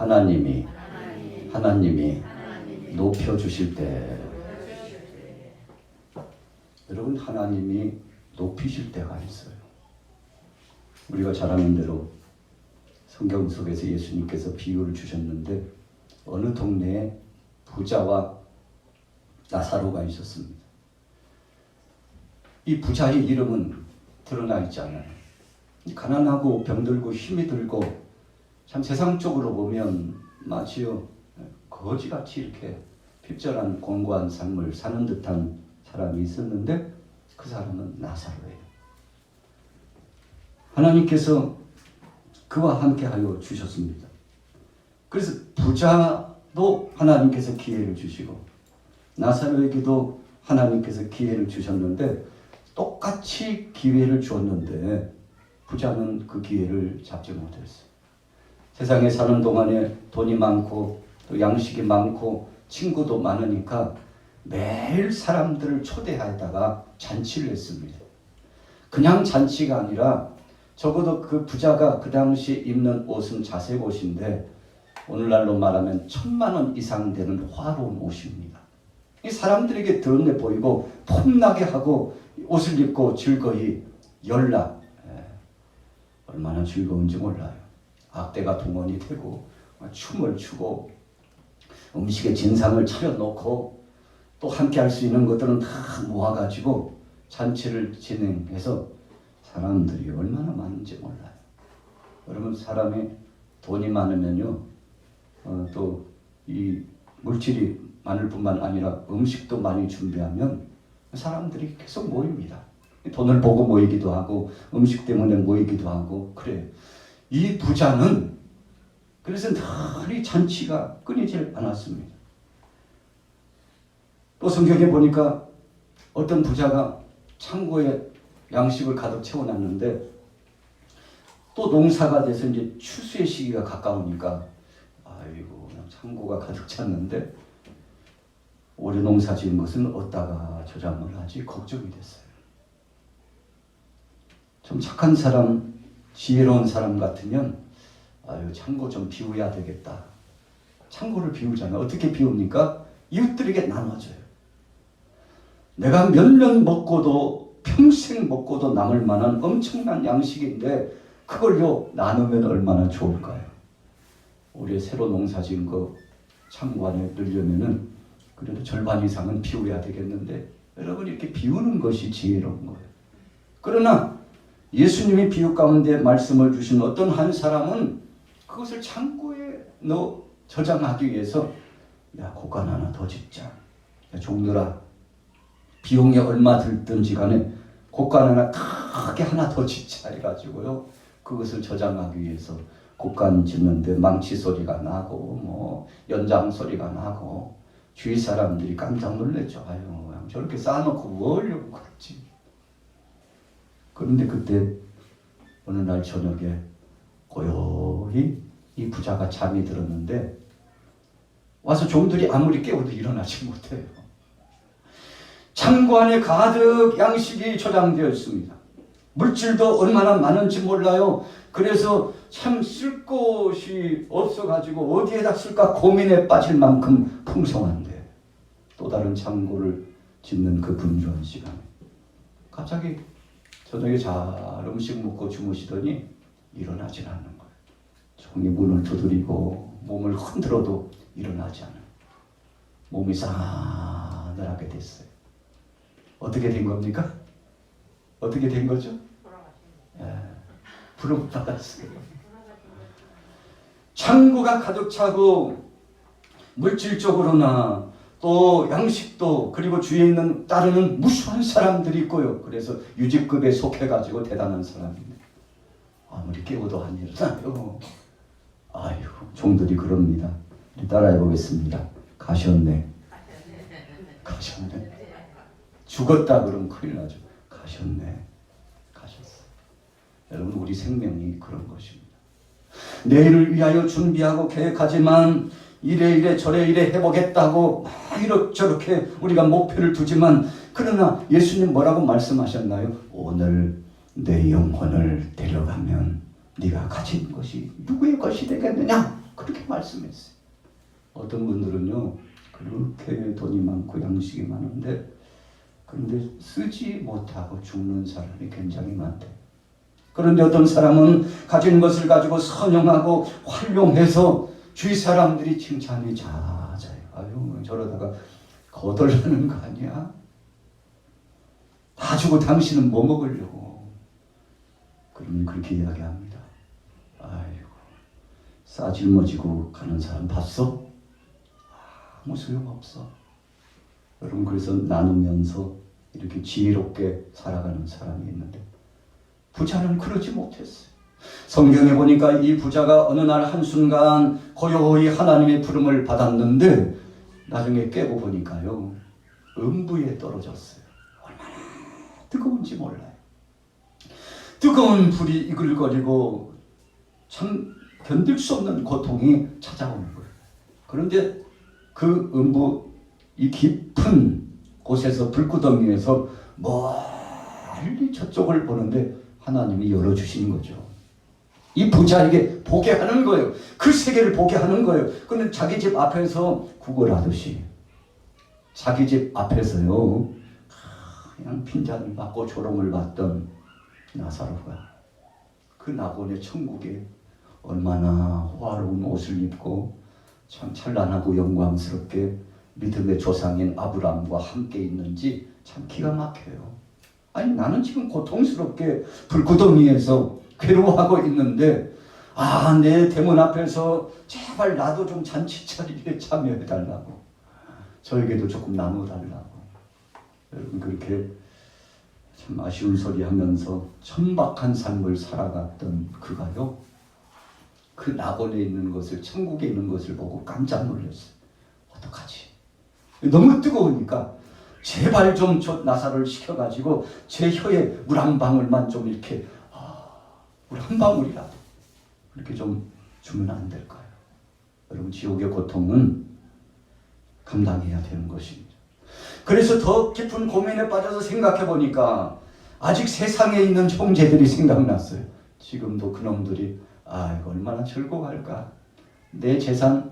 하나님이 높여주실 때, 여러분, 하나님이 높이실 때가 있어요. 우리가 잘 아는 대로 성경 속에서 예수님께서 비유를 주셨는데 어느 동네에 부자와 나사로가 있었습니다. 이 부자의 이름은 드러나 있지 않아요. 가난하고 병들고 힘이 들고 참 세상적으로 보면 마치요 거지같이 이렇게 핍절한 공고한 삶을 사는 듯한 사람이 있었는데 그 사람은 나사로예요. 하나님께서 그와 함께하여 주셨습니다. 그래서 부자도 하나님께서 기회를 주시고 나사로에게도 하나님께서 기회를 주셨는데 똑같이 기회를 주었는데 부자는 그 기회를 잡지 못했어요. 세상에 사는 동안에 돈이 많고 또 양식이 많고 친구도 많으니까 매일 사람들을 초대하다가 잔치를 했습니다. 그냥 잔치가 아니라 적어도 그 부자가 그 당시 입는 옷은 자색 옷인데 오늘날로 말하면 1,000만 원 이상 되는 화로운 옷입니다. 이 사람들에게 드러내 보이고 폼나게 하고 옷을 입고 즐거이 열락, 얼마나 즐거운지 몰라요. 악대가 동원이 되고 춤을 추고 음식에 진상을 차려놓고 또 함께 할 수 있는 것들은 다 모아가지고 잔치를 진행해서 사람들이 얼마나 많은지 몰라요. 여러분, 사람이 돈이 많으면요, 또 이 물질이 많을 뿐만 아니라 음식도 많이 준비하면 사람들이 계속 모입니다. 돈을 보고 모이기도 하고 음식 때문에 모이기도 하고 그래요. 이 부자는 그래서 늘 잔치가 끊이질 않았습니다. 또 성경에 보니까 어떤 부자가 창고에 양식을 가득 채워놨는데 또 농사가 돼서 이제 추수의 시기가 가까우니까 아이고 창고가 가득 찼는데 올해 농사 지은 것은 어디다가 저장을 하지 걱정이 됐어요. 좀 착한 사람, 지혜로운 사람 같으면 아유 창고 좀 비워야 되겠다. 창고를 비우잖아요. 어떻게 비웁니까? 이웃들에게 나눠줘요. 내가 몇 년 먹고도 평생 먹고도 남을 만한 엄청난 양식인데 그걸요 나누면 얼마나 좋을까요? 올해 새로 농사 지은 거 창고 안에 넣으려면은 그래도 절반 이상은 비워야 되겠는데 여러분 이렇게 비우는 것이 지혜로운 거예요. 그러나 예수님이 비유 가운데 말씀을 주신 어떤 한 사람은 그것을 창고에 넣어 저장하기 위해서 야 곳간 하나 더 짓자. 야, 종들아 비용이 얼마 들든지 간에 곳간 하나 크게 하나 더 짓자 해가지고요 그것을 저장하기 위해서 곳간 짓는데 망치 소리가 나고 뭐 연장 소리가 나고 주위 사람들이 깜짝 놀랐죠. 아유 저렇게 쌓아놓고 뭐하려고 그랬지. 그런데 그때 어느 날 저녁에 고요히 이 부자가 잠이 들었는데 와서 종들이 아무리 깨워도 일어나지 못해요. 창고 안에 가득 양식이 저장되어 있습니다. 물질도 얼마나 많은지 몰라요. 그래서 참 쓸 곳이 없어가지고 어디에다 쓸까 고민에 빠질 만큼 풍성한데 또 다른 창고를 짓는 그 분주한 시간에 갑자기 저녁에 잘 음식 먹고 주무시더니 일어나질 않는 거예요. 종이 문을 두드리고 몸을 흔들어도 일어나지 않아요. 몸이 싸늘하게 됐어요. 어떻게 된 겁니까? 어떻게 된 거죠? 부름 받았어요. 창고가 가득 차고 물질적으로나 또 양식도 그리고 주위에 있는 따르는 무수한 사람들이 있고요. 그래서 유직급에 속해가지고 대단한 사람인데 아무리 깨워도 안 일어나요. 아유 종들이 그럽니다. 따라해 보겠습니다. 가셨네. 가셨네. 죽었다 그러면 큰일 나죠. 가셨네. 가셨어. 여러분 우리 생명이 그런 것입니다. 내일을 위하여 준비하고 계획하지만 이래 저래 해보겠다고 이렇게 우리가 목표를 두지만 그러나 예수님 뭐라고 말씀하셨나요? 오늘 내 영혼을 데려가면 네가 가진 것이 누구의 것이 되겠느냐? 그렇게 말씀했어요. 어떤 분들은요, 그렇게 돈이 많고 양식이 많은데 그런데 쓰지 못하고 죽는 사람이 굉장히 많대요. 그런데 어떤 사람은 가진 것을 가지고 선영하고 활용해서 주위 사람들이 칭찬이 잦아요. 아유, 저러다가 거덜나는 거 아니야? 다 주고 당신은 뭐 먹으려고? 그러면 그렇게 이야기합니다. 아이고, 싸질머지고 가는 사람 봤어? 아무 소용없어. 여러분, 그래서 나누면서 이렇게 지혜롭게 살아가는 사람이 있는데 부자는 그러지 못했어요. 성경에 보니까 이 부자가 어느 날 한순간 고요히 하나님의 부름을 받았는데 나중에 깨고 보니까요, 음부에 떨어졌어요. 얼마나 뜨거운지 몰라요. 뜨거운 불이 이글거리고 참 견딜 수 없는 고통이 찾아오는 거예요. 그런데 그 음부 이 깊은 곳에서 불구덩이에서 멀리 저쪽을 보는데 하나님이 열어주시는 거죠. 이 부자에게 보게 하는 거예요. 그 세계를 보게 하는 거예요. 그런데 자기 집 앞에서 구걸하듯이 자기 집 앞에서요, 그냥 빈잔을 받고 조롱을 받던 나사로가 그 낙원의 천국에 얼마나 호화로운 옷을 입고 참 찬란하고 영광스럽게 믿음의 조상인 아브라함과 함께 있는지 참 기가 막혀요. 아니, 나는 지금 고통스럽게 불구덩이에서 괴로워하고 있는데 내 대문 앞에서 제발 나도 좀 잔치자리에 참여해달라고, 저에게도 조금 나눠달라고. 여러분, 그렇게 참 아쉬운 소리 하면서 천박한 삶을 살아갔던 그가요, 그 낙원에 있는 것을, 천국에 있는 것을 보고 깜짝 놀랐어요. 어떡하지? 너무 뜨거우니까 제발 좀 저 나사를 시켜가지고 제 혀에 물 한 방울만 좀 이렇게, 물 한 방울이라도 이렇게 좀 주면 안 될까요? 여러분, 지옥의 고통은 감당해야 되는 것입니다. 그래서 더 깊은 고민에 빠져서 생각해 보니까 아직 세상에 있는 형제들이 생각났어요. 지금도 그놈들이 이거 얼마나 즐거워할까. 내 재산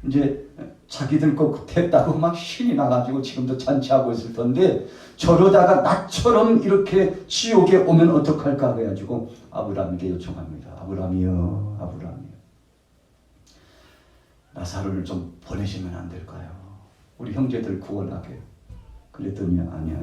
이제 자기들 거 됐다고 막 신이 나가지고 지금도 잔치하고 있을 텐데 저러다가 나처럼 이렇게 지옥에 오면 어떡할까 해가지고 아브라함에게 요청합니다. 아브라함이요, 아브라함이요, 나사로를 좀 보내시면 안 될까요? 우리 형제들 구원하게. 그랬더니 아니야.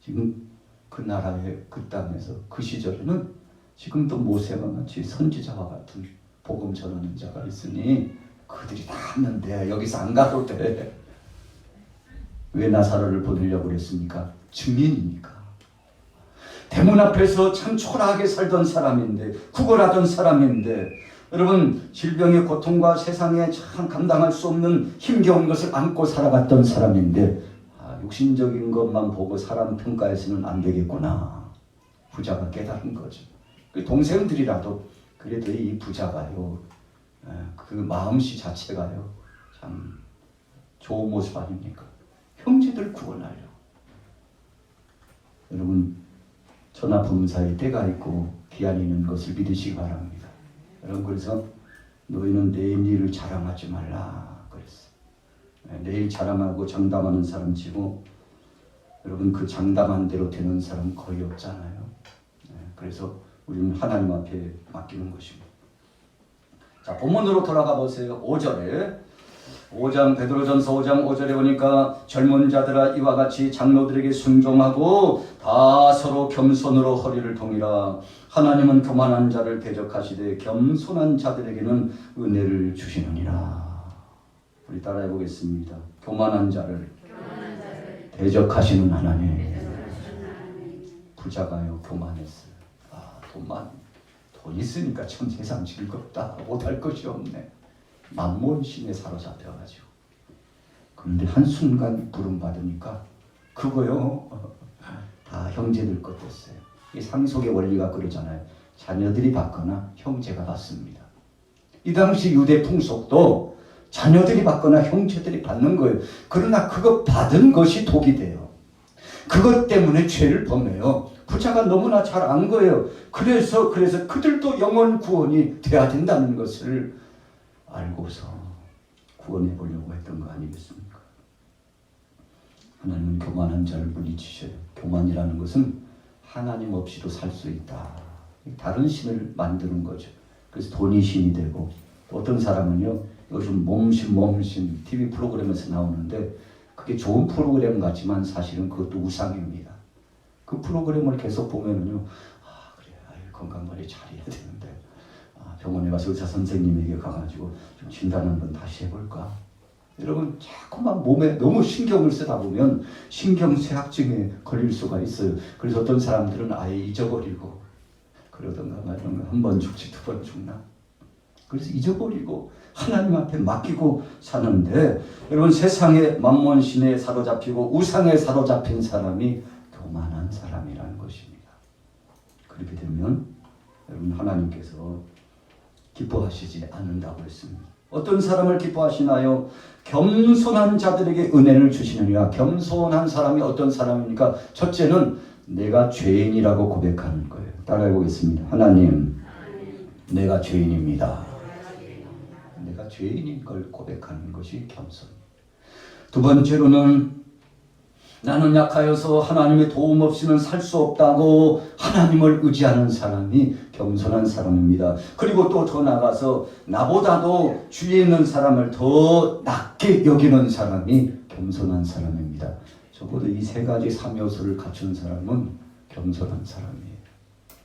지금 그 나라의 그 땅에서 그 시절에는 지금도 모세와 같이 선지자와 같은 복음 전하는 자가 있으니 그들이 다 하면 돼. 여기서 안 가도 돼. 왜 나사로를 보내려고 그랬습니까? 증인이니까. 대문 앞에서 참 초라하게 살던 사람인데, 구걸하던 사람인데, 여러분, 질병의 고통과 세상에 참 감당할 수 없는 힘겨운 것을 안고 살아갔던 사람인데, 육신적인 것만 보고 사람 평가해서는 안 되겠구나. 부자가 깨달은 거죠. 그 동생들이라도 그래도 이 부자가요, 그 마음씨 자체가요, 참 좋은 모습 아닙니까? 형제들 구원하려고. 여러분, 천하 범사에 때가 있고 기한이 있는 것을 믿으시기 바랍니다. 여러분, 그래서 너희는 내 일을 자랑하지 말라 그랬어요. 내일 자랑하고 장담하는 사람 치고 여러분, 그 장담한 대로 되는 사람 거의 없잖아요. 그래서 우리는 하나님 앞에 맡기는 것입니다. 자, 본문으로 돌아가 보세요. 5절에 5장 베드로전서 5장 5절에 보니까 젊은 자들아 이와 같이 장로들에게 순종하고 다 서로 겸손으로 허리를 동이라. 하나님은 교만한 자를 대적하시되 겸손한 자들에게는 은혜를 주시느니라. 우리 따라해 보겠습니다. 교만한 자를 대적하시는 하나님. 부자가요 교만했어요. 돈 있으니까 참 세상 즐겁다. 못할 것이 없네. 만몬신에 사로잡혀가지고. 그런데 한순간 부름받으니까 그거요 다 형제들 것 됐어요. 이 상속의 원리가 그러잖아요. 자녀들이 받거나 형제가 받습니다. 이 당시 유대 풍속도 자녀들이 받거나 형제들이 받는 거예요. 그러나 그거 받은 것이 독이 돼요. 그것 때문에 죄를 범해요. 부자가 너무나 잘 안 거예요. 그래서 그들도 영원 구원이 돼야 된다는 것을 알고서 구원해 보려고 했던 거 아니겠습니까? 하나님은 교만한 자를 물리치셔요. 교만이라는 것은 하나님 없이도 살 수 있다. 다른 신을 만드는 거죠. 그래서 돈이 신이 되고, 또 어떤 사람은요, 요즘 몸신 TV 프로그램에서 나오는데 그게 좋은 프로그램 같지만 사실은 그것도 우상입니다. 그 프로그램을 계속 보면은요, 그래, 건강관리 잘해야 되는데, 병원에 가서 의사 선생님에게 가가지고 좀 진단 한번 다시 해볼까? 여러분, 자꾸만 몸에 너무 신경을 쓰다 보면 신경쇠약증에 걸릴 수가 있어요. 그래서 어떤 사람들은 아예 잊어버리고 그러던가 말던가, 한 번 죽지 두 번 죽나? 그래서 잊어버리고 하나님 앞에 맡기고 사는데, 여러분, 세상의 만몬신에 사로잡히고 우상에 사로잡힌 사람이 교만한 사람이라는 것입니다. 그렇게 되면 여러분, 하나님께서 기뻐하시지 않는다고 했습니다. 어떤 사람을 기뻐하시나요? 겸손한 자들에게 은혜를 주시느니라. 겸손한 사람이 어떤 사람입니까? 첫째는 내가 죄인이라고 고백하는 거예요. 따라해 보겠습니다. 하나님, 내가 죄인입니다. 내가 죄인인 걸 고백하는 것이 겸손. 두 번째로는 나는 약하여서 하나님의 도움 없이는 살 수 없다고 하나님을 의지하는 사람이 겸손한 사람입니다. 그리고 또 더 나아가서 나보다도 주위에 있는 사람을 더 낮게 여기는 사람이 겸손한 사람입니다. 적어도 이 세 가지 3요소를 갖춘 사람은 겸손한 사람이에요.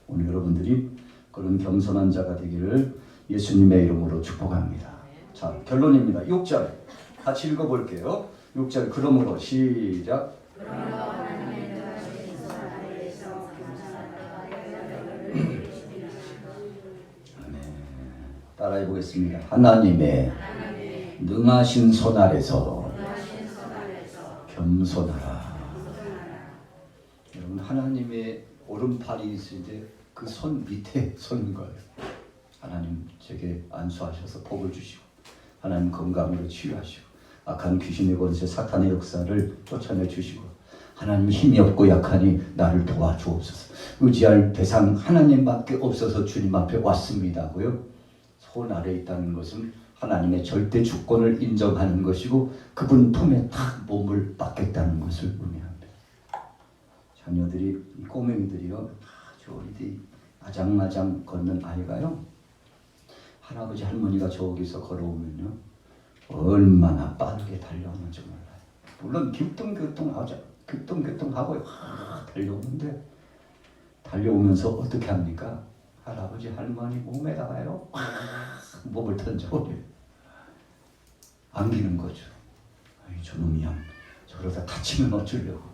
오늘 여러분들이 그런 겸손한 자가 되기를 예수님의 이름으로 축복합니다. 자, 결론입니다. 6절 같이 읽어볼게요. 6절 그러므로 시작. 따라해 보겠습니다. 하나님의 능하신 손 아래서 겸손하라. 여러분, 하나님의 오른팔이 있을 때 그 손 밑에 서는 거예요. 하나님 제게 안수하셔서 복을 주시고, 하나님 건강으로 치유하시고, 악한 귀신의 권세 사탄의 역사를 쫓아내 주시고, 하나님 힘이 없고 약하니 나를 도와주옵소서. 의지할 대상 하나님밖에 없어서 주님 앞에 왔습니다고요. 손 아래 있다는 것은 하나님의 절대 주권을 인정하는 것이고, 그분 품에 탁 몸을 받겠다는 것을 의미합니다. 자녀들이, 꼬맹이들이요, 저리 아장아장 걷는 아이가요, 할아버지 할머니가 저기서 걸어오면요 얼마나 빠르게 달려오는지 몰라요. 물론 기뚱기뚱하고 달려오는데, 달려오면서 어떻게 합니까? 할아버지 할머니 몸에다가요 몸을 던져버려요. 안기는 거죠. 아이, 저놈이야, 저러다 다치면 어쩌려고.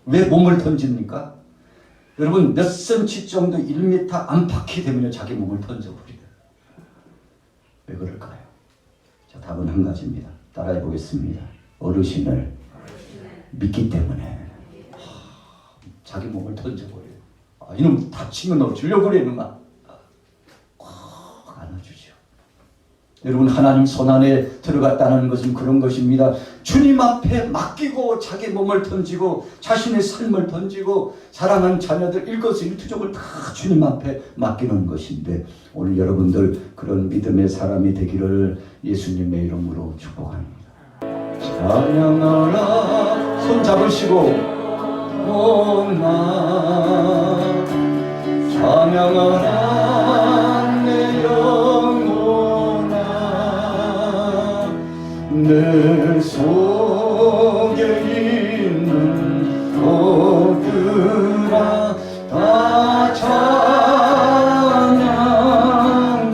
왜 몸을 던집니까? 여러분, 몇 센치 정도 1m 안팎이 되면 자기 몸을 던져버려요. 왜 그럴까요? 자, 답은 한 가지입니다. 따라해 보겠습니다. 어르신을 믿기 때문에 자기 몸을 던져버려요. 이놈 다치면 어쩌려고 그래, 이놈아. 꽉 안아주죠. 여러분, 하나님 손안에 들어갔다는 것은 그런 것입니다. 주님 앞에 맡기고 자기 몸을 던지고 자신의 삶을 던지고 사랑하는 자녀들 일거수일투족을 다 주님 앞에 맡기는 것인데, 오늘 여러분들 그런 믿음의 사람이 되기를 예수님의 이름으로 축복합니다. 찬양하라. 손 잡으시고 오나 찬양하라 내 영혼아, 내 속에 있는 것들아 다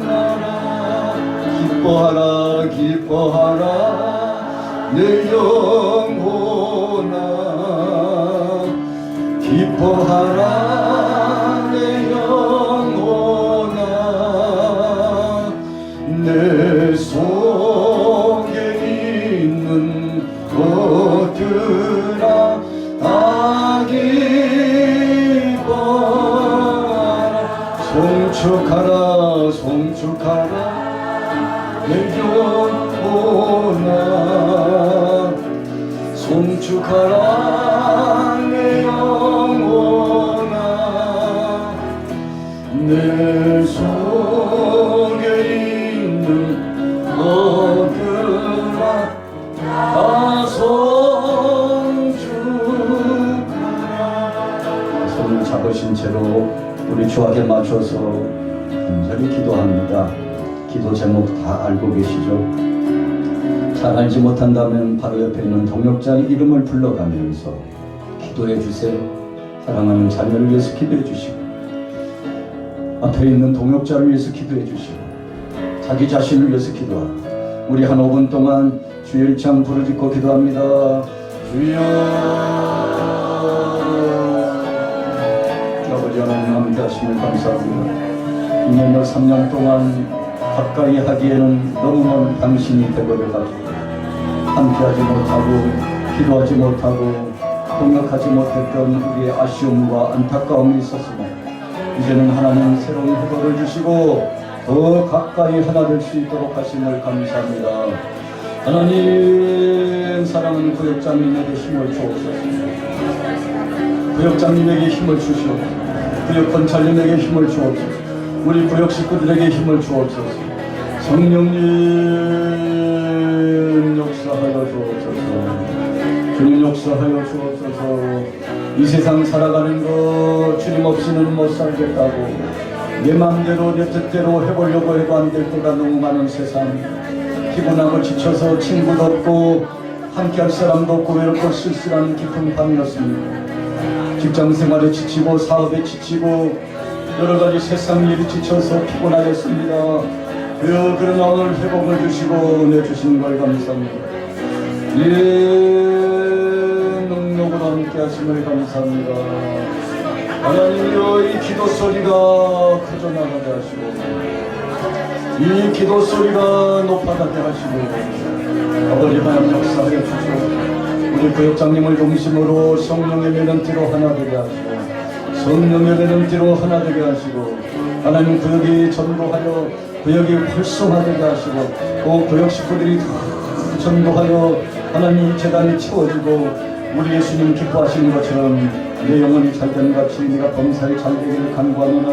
찬양하라. 기뻐하라 기뻐하라 내 영혼아, 기뻐하라 내 영혼아, 내 속에 있는 것들아 다 기뻐하라. 송축하라 송축하라 내 영혼아, 송축하라 내 영혼아, 내 속에 있는 보신 채로 우리 주하게 맞춰서 간절히 기도합니다. 기도 제목 다 알고 계시죠? 잘 알지 못한다면 바로 옆에 있는 동역자의 이름을 불러가면서 기도해 주세요. 사랑하는 자녀를 위해서 기도해 주시고, 앞에 있는 동역자를 위해서 기도해 주시고, 자기 자신을 위해서 기도하고, 우리 한 5분 동안 주의 일창 부르짖고 기도합니다. 주여, 아버지 하나님 함께 하심을 감사합니다. 2년여 3년 동안 가까이 하기에는 너무 먼 당신이 되버려가지고 함께하지 못하고 기도하지 못하고 동역하지 못했던 우리의 아쉬움과 안타까움이 있었으나, 이제는 하나님 새로운 회복을 주시고 더 가까이 하나 될 수 있도록 하심을 감사합니다. 하나님, 사랑하는 구역장님에게 힘을 주옵소서. 구역장님에게 힘을 주시옵소서. 구역권찰님에게 힘을 주옵소서. 우리 구역 식구들에게 힘을 주옵소서. 성령님 역사하여 주옵소서. 주님 역사하여 주옵소서. 이 세상 살아가는 거 주님 없이는 못 살겠다고, 내 마음대로 내 뜻대로 해보려고 해도 안 될 때가 너무 많은 세상, 피곤하고 지쳐서 친구도 없고 함께할 사람도 없고 외롭고 쓸쓸한 깊은 밤이었습니다. 직장생활에 지치고 사업에 지치고 여러가지 세상 일이 지쳐서 피곤하였습니다. 그러나 오늘 회복을 주시고 은혜 주신 걸 감사합니다. 예, 능력으로 함께 하심을 감사합니다. 하나님이여, 이 기도 소리가 커져나가게 하시고, 이 기도 소리가 높아가게 하시고, 아버지 하나님 역사하여 주시고, 우리 구역장님을 중심으로 성령의 매는띠로 하나 되게 하시고, 성령의 매는띠로 하나 되게 하시고, 하나님 구역이 전도하여 구역이 활성화되게 하시고, 또 구역 식구들이 다 전도하여 하나님 재단이 채워지고, 우리 예수님 기뻐하시는 것처럼 내 영혼이 잘되는 같이 네가 범사에 잘되기를 간구하노나,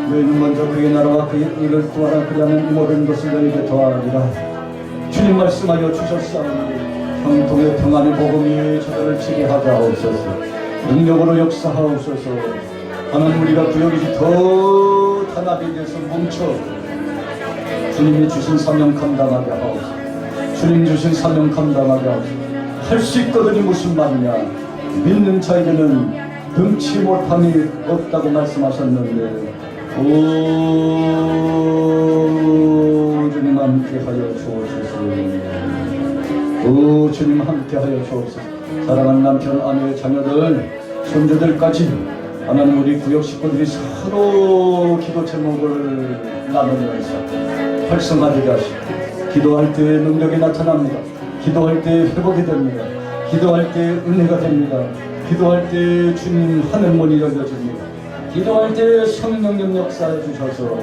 너희는 먼저 그의 나라와 그의 의를 구하라. 그리하면 이 모든 것을 너희에게 더하리라. 주님 말씀하여 주셨사오니 형통의 평안의 복음이 저들을 지게 하게 하옵소서. 능력으로 역사하옵소서. 하나님, 우리가 구역이 더 단합이 돼서 뭉쳐 주님이 주신 사명 감당하게 하옵소서. 주님 주신 사명 감당하게 하옵소서. 할 수 있거든이 무슨 말이냐. 믿는 자에게는 금치 못함이 없다고 말씀하셨는데, 오 주님 함께하여 주옵소서. 오 주님 함께하여 주옵소서. 사랑하는 남편, 아내, 자녀들, 손주들까지 하나님, 우리 구역 식구들이 서로 기도 제목을 나누면서 활성화되게 하시고, 기도할 때 능력이 나타납니다. 기도할 때 회복이 됩니다. 기도할 때 은혜가 됩니다. 기도할 때 주님 하늘문이 열려집니다. 기도할 때 성령님 역사해 주셔서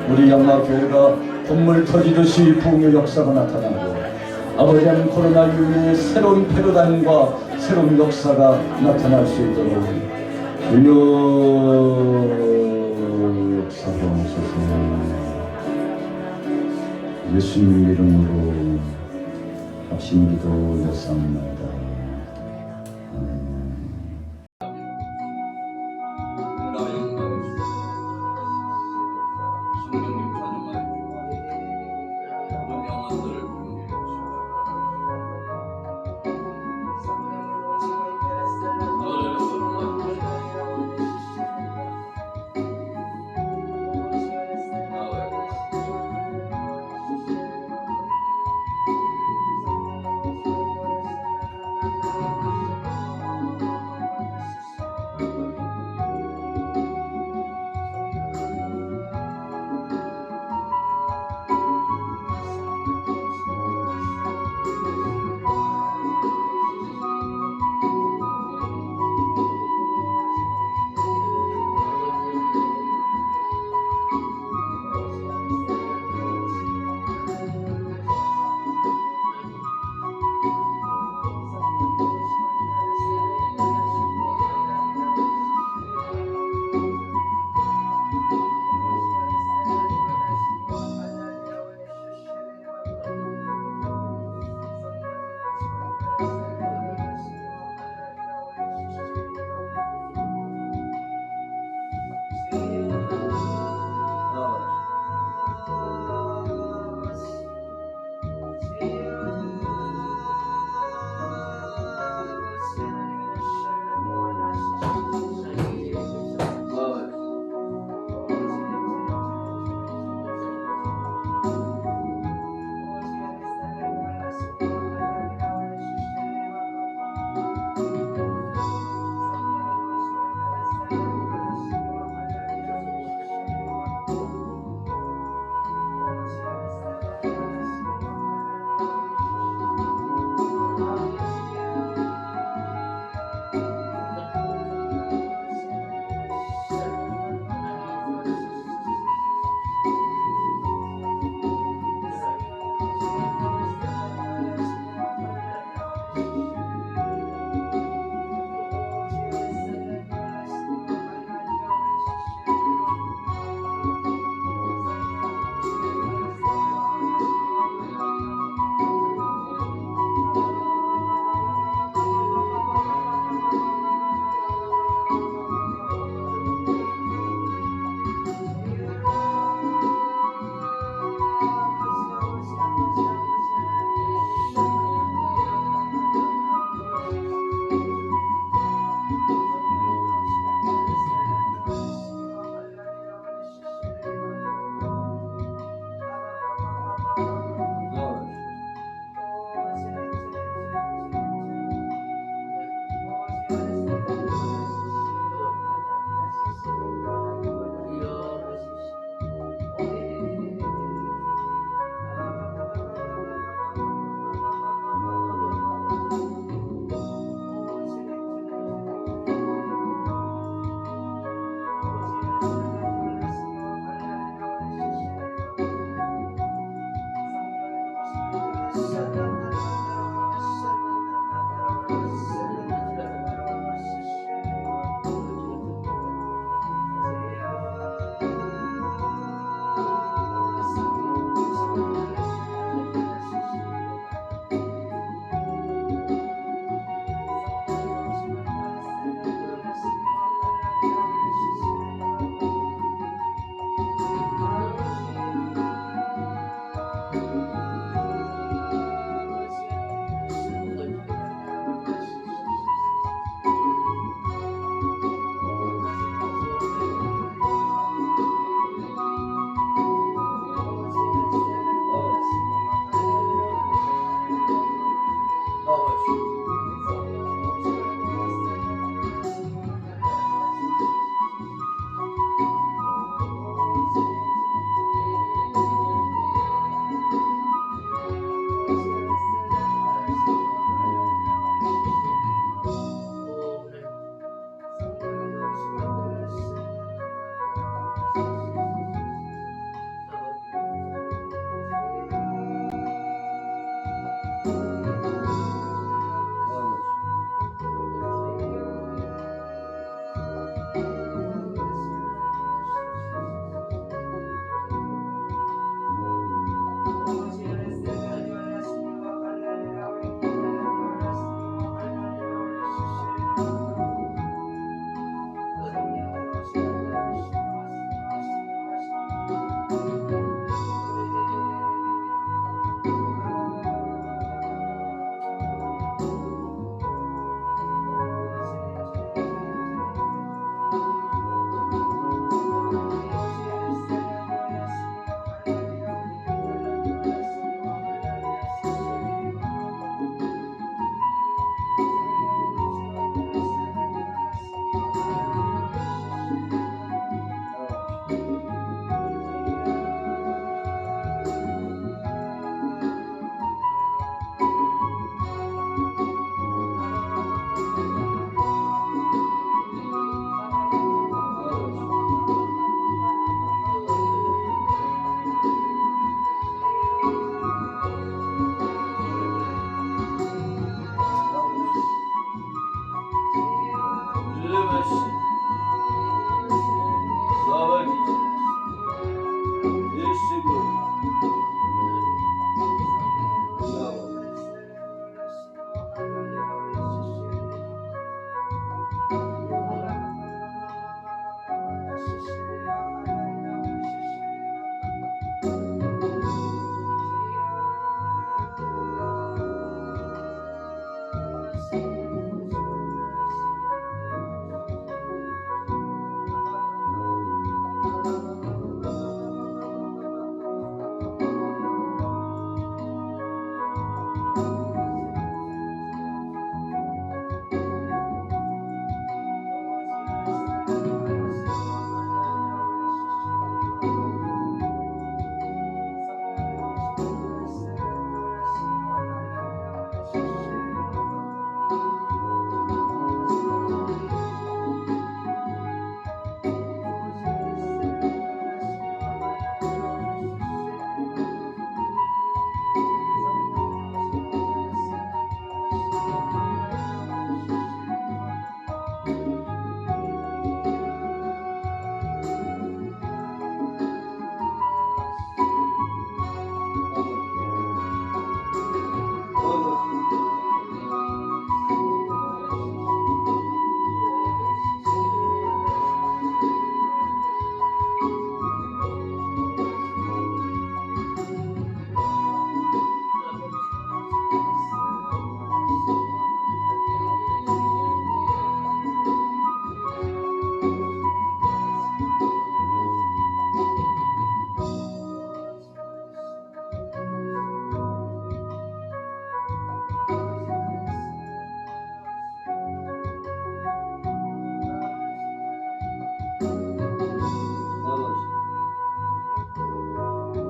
우리 양마교회가 콧물 터지듯이 부흥의 역사가 나타나고, 아버지 하나님, 코로나 이후에 새로운 패러다임과 새로운 역사가 나타날 수 있도록 주여 역사하옵소서. 예수님 이름으로 합심기도 역사합니다. Слава Ісусу!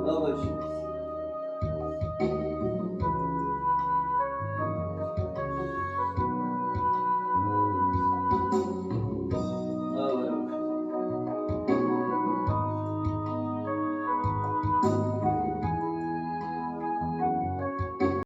Слава Ісусу!